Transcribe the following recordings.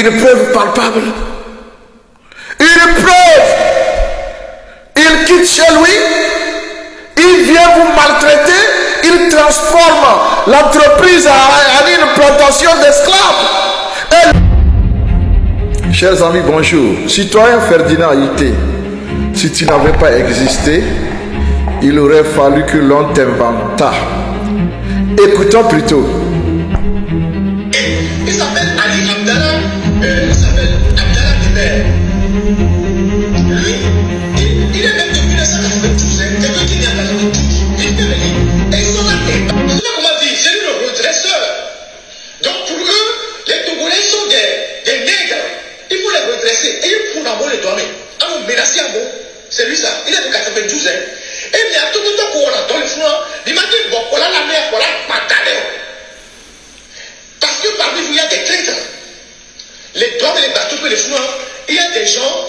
Une preuve palpable. Une preuve. Il quitte chez lui. Il vient vous maltraiter. Il transforme l'entreprise en une plantation d'esclaves. Chers amis, bonjour. Citoyen Ferdinand Ité, si tu n'avais pas existé, il aurait fallu que l'on t'inventât. Écoutons plutôt. Il s'appelle Ali Abdallah. Il s'appelle Abdallah Dimer. Lui, il est même de 1992. Quelqu'un qui vient de 92. Il est venu. Et ils sont là. Je sais pas comment dire. C'est lui le redresseur. Donc pour eux, les Togolais sont des nègres. Il faut les redresser. Et ils font d'abord les douanes. On menace à bon. C'est lui ça. Il est de 92 ans. Et il y a tout le temps qu'on a dans le front. Il m'a dit, bon, voilà la mer, voilà la patate. Parce que parmi vous, il y a des traîtres. Les douanes et les bateaux que les fous, il y a des gens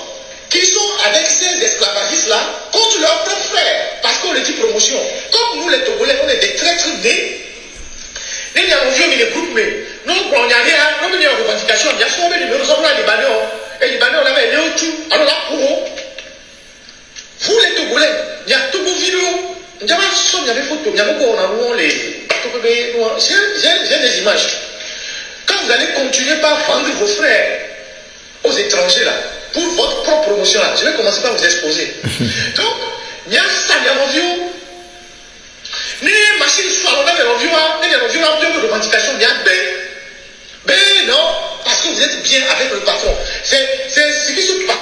qui sont avec ces esclavagistes-là contre leurs propres frères. Parce qu'on les dit promotion. Comme nous, les Togolais, on est des traîtres nés. Les Libanais, mais les groupes, mais nous, on y a rien, on a une revendication. Bien sûr, on nous sommes là, les Libanais. Et les Libanais, on avait les Otu. Alors là, pour vous, les Togolais, il y a tout vos vidéos. Il y a des photos, il y a beaucoup, on a les. J'ai des images. Quand vous allez continuer par vendre vos frères aux étrangers là, pour votre propre promotion là, je vais commencer par vous exposer. Donc, il y a ça, il y a l'avion. Les machines sont dans l'avion, il y a une revendication, il y a B, non, parce que vous êtes bien avec le patron. C'est ce qui se passe.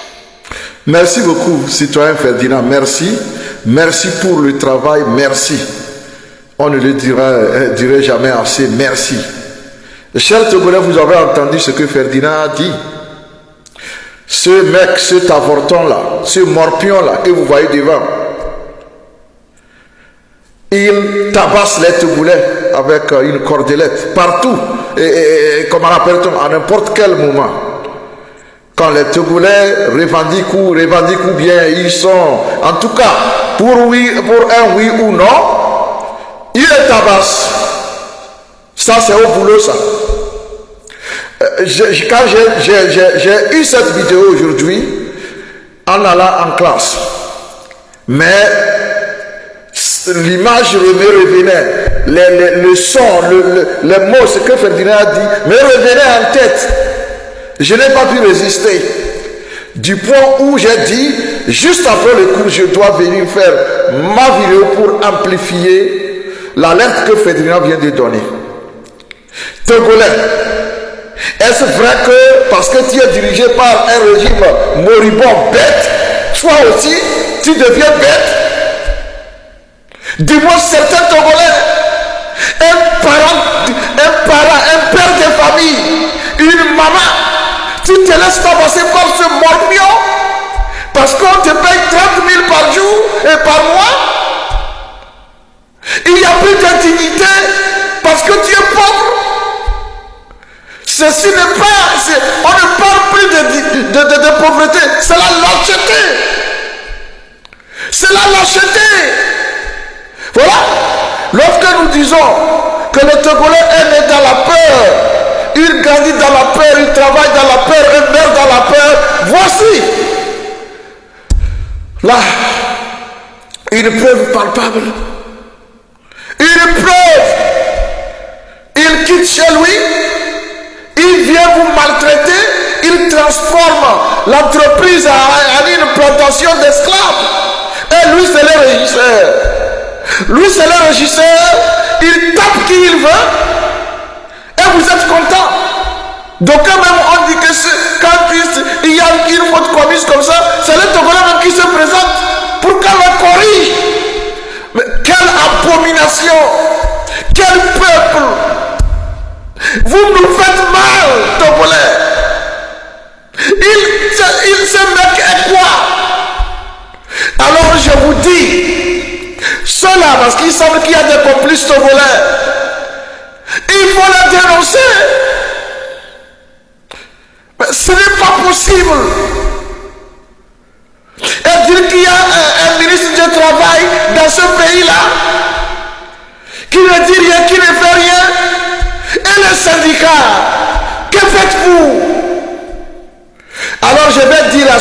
Merci beaucoup, citoyen Ferdinand. Merci. Merci pour le travail. Merci. On ne le dirait jamais assez. Merci. Chers Togolais, vous avez entendu ce que Ferdinand a dit. Ce mec, cet avorton-là, ce morpion-là que vous voyez devant, il tabasse les Togolais avec une cordelette partout. Et comme on appelle-t-on, à n'importe quel moment. Quand les Togolais revendiquent ou bien ils sont, en tout cas, pour un oui ou non, ils les tabassent. Ça, c'est au boulot, ça. Quand j'ai eu cette vidéo aujourd'hui, en allant en classe, mais l'image me revenait, le son, les mots, ce que Ferdinand a dit, me revenait en tête. Je n'ai pas pu résister. Du point où j'ai dit, juste après le cours, je dois venir faire ma vidéo pour amplifier l'alerte que Ferdinand vient de donner. Togolais, est-ce vrai que parce que tu es dirigé par un régime moribond bête, toi aussi, tu deviens bête? Dis-moi certains Togolais, un père de famille, une maman, tu te laisses tabasser par ce morpion parce qu'on te paye 30 000 par jour et par mois. Il n'y a plus d'indignité parce que tu es pauvre. Ceci n'est pas, on ne parle plus de pauvreté, c'est la lâcheté. C'est la lâcheté. Voilà. Lorsque nous disons que le Togolais est né dans la peur, il grandit dans la peur, il travaille dans la peur, il meurt dans la peur. Voici là une preuve palpable. Une preuve. Il quitte chez lui, il vient vous maltraiter, il transforme l'entreprise en une plantation d'esclaves. Et lui, c'est le régisseur. Lui, c'est le régisseur. Il tape qui il veut. Et vous êtes content. Donc quand même on dit que quand il y a une faute commise comme ça, c'est le Togolais même qui se présente pour qu'on le corrige. Mais quelle abomination! Quel peuple! Vous nous faites mal, Togolais! Ce mec est quoi? Alors je vous dis, cela parce qu'il semble qu'il y a des complices Togolais. Il faut les dénoncer. Mais ce n'est pas possible. Et dire qu'il y a un ministre du Travail dans ce pays-là qui ne dit rien, qui ne fait rien. Et les syndicats, que faites-vous?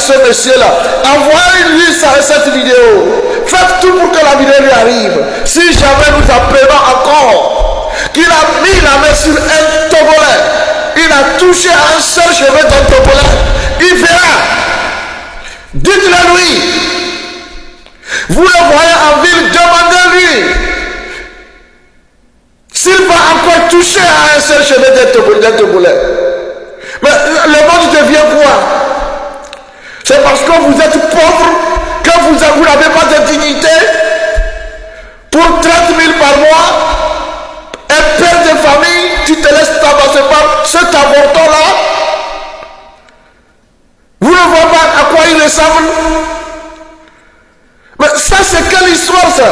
ce monsieur-là. Envoyez-lui cette vidéo. Faites tout pour que la vidéo lui arrive. Si jamais nous apprenons encore qu'il a mis la main sur un Togolais, il a touché un seul cheveu d'un Togolais, il verra. Dites-le lui. Vous le voyez en ville, demandez-lui s'il va encore toucher à un seul cheveu d'un Togolais. Mais le monde devient quoi? C'est parce que vous êtes pauvre que vous n'avez pas de dignité. Pour 30 000 par mois, un père de famille, tu te laisses tabasser par cet avorton-là. Vous ne voyez pas à quoi il ressemble? Mais ça, c'est quelle histoire, ça?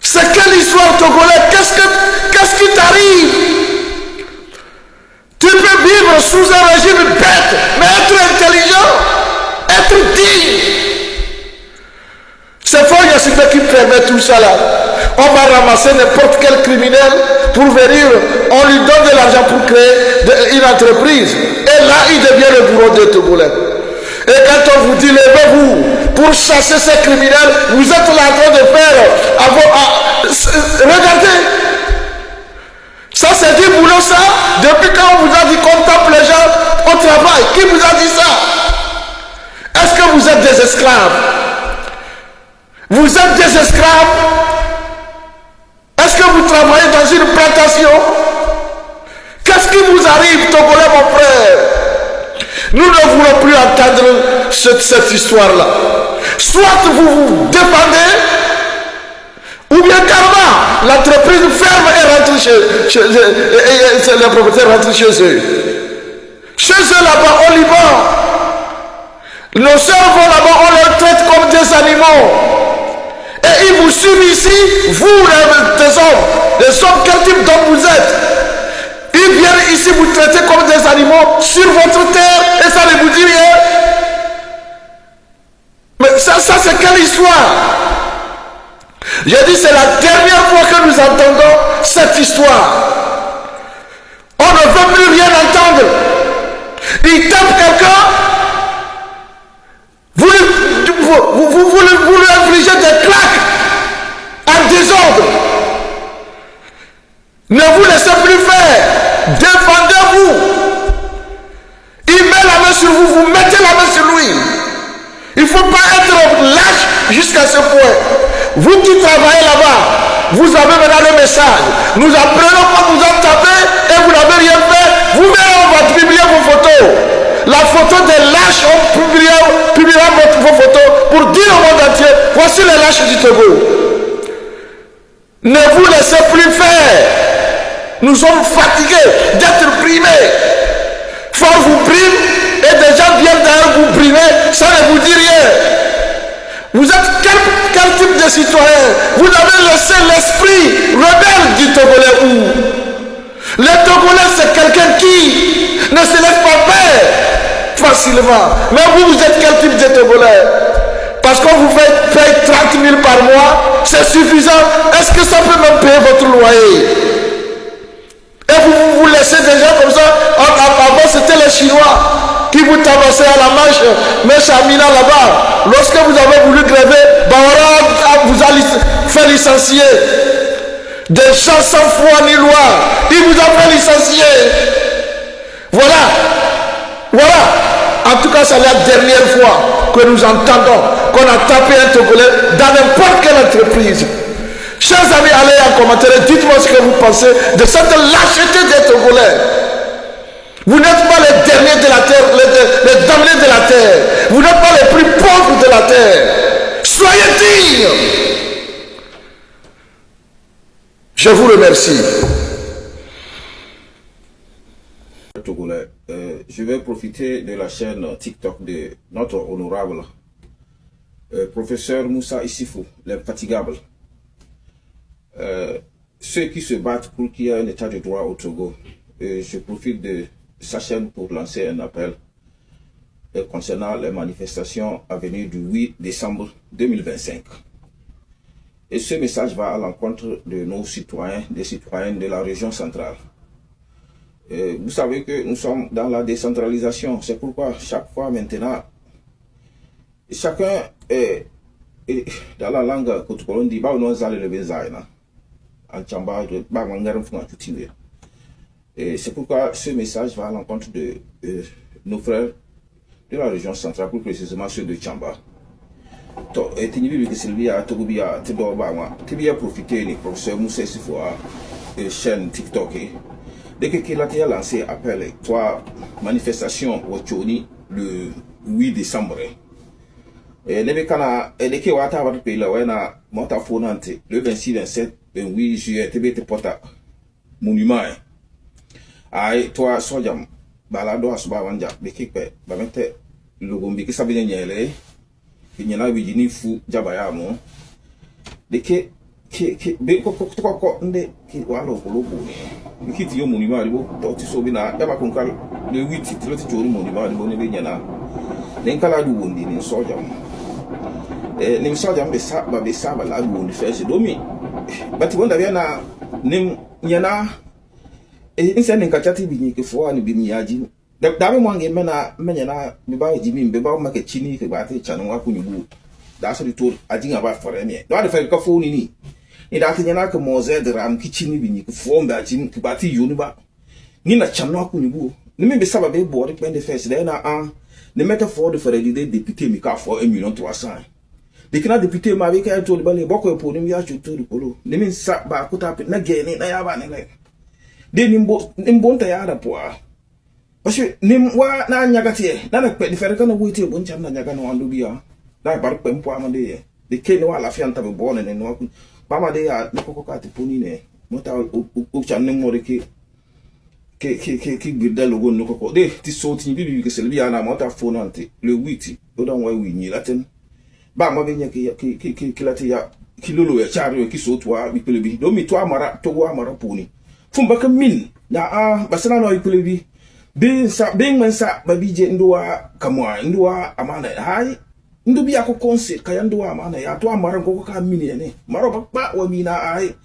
C'est quelle histoire, Togolais? Qu'est-ce qui t'arrive? Tu peux vivre sous un régime bête, mais être intelligent, être digne. C'est fort, il y a ce qui permet tout ça là. On va ramasser n'importe quel criminel pour venir, on lui donne de l'argent pour créer une entreprise. Et là, il devient le bourreau des Togolais. Et quand on vous dit, levez-vous pour chasser ces criminels, vous êtes là en train de faire... regardez. Ça, c'est du boulot, ça. Depuis quand on vous a dit qu'on tape les gens au travail? Qui vous a dit ça? Est-ce que vous êtes des esclaves? Vous êtes des esclaves? Est-ce que vous travaillez dans une plantation? Qu'est-ce qui vous arrive, Togolais, mon frère? Nous ne voulons plus entendre cette histoire-là. Soit vous vous défendez, ou bien carrément, l'entreprise ferme et rentre chez les propriétaires rentrent chez eux. Chez eux là-bas, au Liban, nos sœurs vont là-bas, on les traite comme des animaux. Et ils vous suivent ici, vous les hommes, quel type d'homme vous êtes? Ils viennent ici vous traiter comme des animaux sur votre terre et ça ne vous dit rien. Mais ça c'est quelle histoire? J'ai dit c'est la dernière fois que nous entendons cette histoire. On ne veut plus rien entendre. Il tape quelqu'un, vous lui infligez des claques en désordre. Ne vous laissez plus faire. Défendez-vous. Il met la main sur vous, vous mettez la main sur lui. Il ne faut pas être lâche jusqu'à ce point. Vous qui travaillez là-bas, vous avez maintenant le message. Nous apprenons quand vous en tapez et vous n'avez rien fait. Vous verrez, on va publier vos photos. La photo des lâches, on publiera vos photos pour dire au monde entier, voici les lâches du Togo. Ne vous laissez plus faire. Nous sommes fatigués d'être brimés. Faut vous brime et des gens viennent derrière vous brimer, ça ne vous dit rien. Vous êtes quel type de citoyen? Vous avez laissé l'esprit rebelle du Togolais où? Le Togolais c'est quelqu'un qui ne se laisse pas faire facilement. Mais vous êtes quel type de Togolais? Parce qu'on vous fait payer 30 000 par mois, c'est suffisant. Est-ce que ça peut même payer votre loyer? Et vous laissez des gens comme ça. Avant c'était les Chinois qui vous tabassaient à la marche. Mais Chamina là-bas, lorsque vous avez voulu gréver, Bawara vous a fait licencier. Des gens sans foi ni loi, il vous a fait licencier. Voilà. En tout cas, c'est la dernière fois que nous entendons qu'on a tapé un Togolais dans n'importe quelle entreprise. Chers amis, allez en commentaire, dites-moi ce que vous pensez de cette lâcheté des Togolais. Vous n'êtes pas les derniers de la terre, les damnés de la terre. Vous n'êtes pas les plus pauvres de la terre. Soyez dignes. Je vous remercie. Togolais, je vais profiter de la chaîne TikTok de notre honorable professeur Moussa Issifou, l'infatigable. Ceux qui se battent pour qu'il y ait un état de droit au Togo. Je profite de sa chaîne pour lancer un appel concernant les manifestations à venir du 8 décembre 2025. Et ce message va à l'encontre de nos citoyens, des citoyennes de la région centrale. Vous savez que nous sommes dans la décentralisation. C'est pourquoi chaque fois maintenant, chacun est dans la langue que tu dit, bah on a le bezaina en chamba de bah mangaram fuma tutile. Et c'est pourquoi ce message va à l'encontre de nos frères de la région centrale, plus précisément ceux de Chamba. Et tu dis que Sylvia Togubia Tibobama, tu as profité du professeur Moussa Sifoua chaîne TikTok. Dès qu'il a lancé appel, toi, manifestation au Tchoni le 8 décembre. Et dès que Wata va te payer la Wena, Monta Fonante, le 26, 27, 28 juillet, tu te portes monument. Aïe, toi, Sojam, Balado Asba Wanja, Bekipe, Bamete, Logombi, qui s'abîme nyele, il y en a Virginie Fou, Jabayamo. Dès que nde ki walo kolobo ni kiti yo monument ribo to ti so bi na ya ba konkal le 8 ti lo ti jori monument ribo ne be nyana den kala du wondi ni soja ni soja be sa ba la du wondi fese domi bati wonda be na nim nyana inse nin ka chati bi ni ke fo ani bi mi yaji da be mo nge mena menyana bi ba ji mi be ba ma ke chini ke ba te chanu wa kunyu da so di tour ajinga ba fore mi do da fe ka fo ni ni da tinyana ka moze de ram kichini bi ni ku fo mba jin ku ba ti yoni ba ni na chanu wa kunyu ni me be saba be bo de pende fese da na ne metaphore de fere de député mi ka fo 1,300,000 de kina député ma be ka to le bale boko po ni ya chuto di polo ni min sa ba ku ta na ge ni na ya ba ne le de nimbo nta ya da po parce que nim wa na nyagatie na pe di fere kana wuite bon cham na nyaga no andu biya da bar pe mpo amade de ke no ala fianta be bon ne no ba ma de ya ne ko ka ti poni ne mota o cham ne mo de ki gida logo no ko de ti so ti bi ke selbi ana mota fonante le 8 do don wa wi ni latin ba ma be nya ki lati ya ki lolo ya charo ki so toa bi pelebi do mi to amara to wa amara poni fumba ka min na basana no pelebi bin man sa babije ndoa kamwa ndoa amana hai ndo bi akokonse kaya ndoa amana ya to amara ko ka mini ne maro ba wa mina ai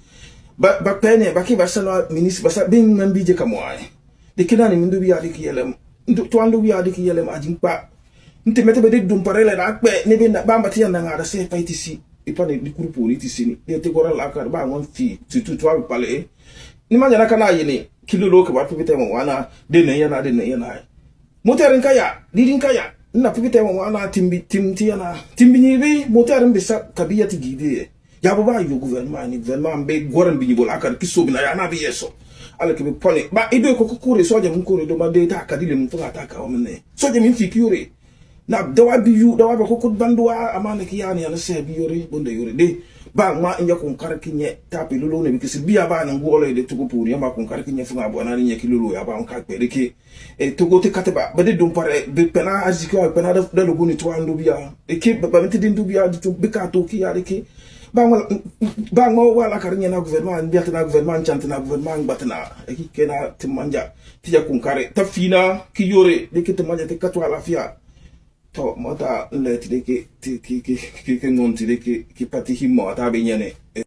ba pene ba ki basana ministre basa bin man bije kamwa de kidani ndo bi adiki yelem ndo to ando bi adiki yelem ajin pa nte mete be de dum parele na pe ne be ba mbati ya na ngada se paitisi ipane di groupe ni tisini de te gora la ka ba ngon fi surtout toi parler ni manja na kana yini kilo lo ka ba pipite mo wana de ne yana motarin kaya didin kaya na pipite mo wana timti yana timbi bi motarin bisa kabiya ti gide ya ba yo gouvernement be goran bi bol akar kiso bi na ya na bi yeso ala ke be pone ba ido ko kure soja mun kure do ma de ta kadile mun fuka ta ka o menne soja min fi kiure na dawa bi yu dawa ba ko bandwa amana ki yani ala se bi yore bonde yore de ba ma inja kun karkinye tapi lolo ne bikisi biya ba nan gole de tugo puri ma kun karkinye funga bo na nye kilolo ya ba on ka pere ke tugo te kateba ba de dum pare be pena aziko pena da logo ni to ando biya ke ba meti din du biya to be ka to ki ya de ke ba ngo wala karnya na gouvernement biya na gouvernement chante na gouvernement batna ki kena timanja ti ya kun kare ta fina ki yore de ke timanja te katwa la fia to mota le ti de ke ngon ti de ke pati himo ata be nyane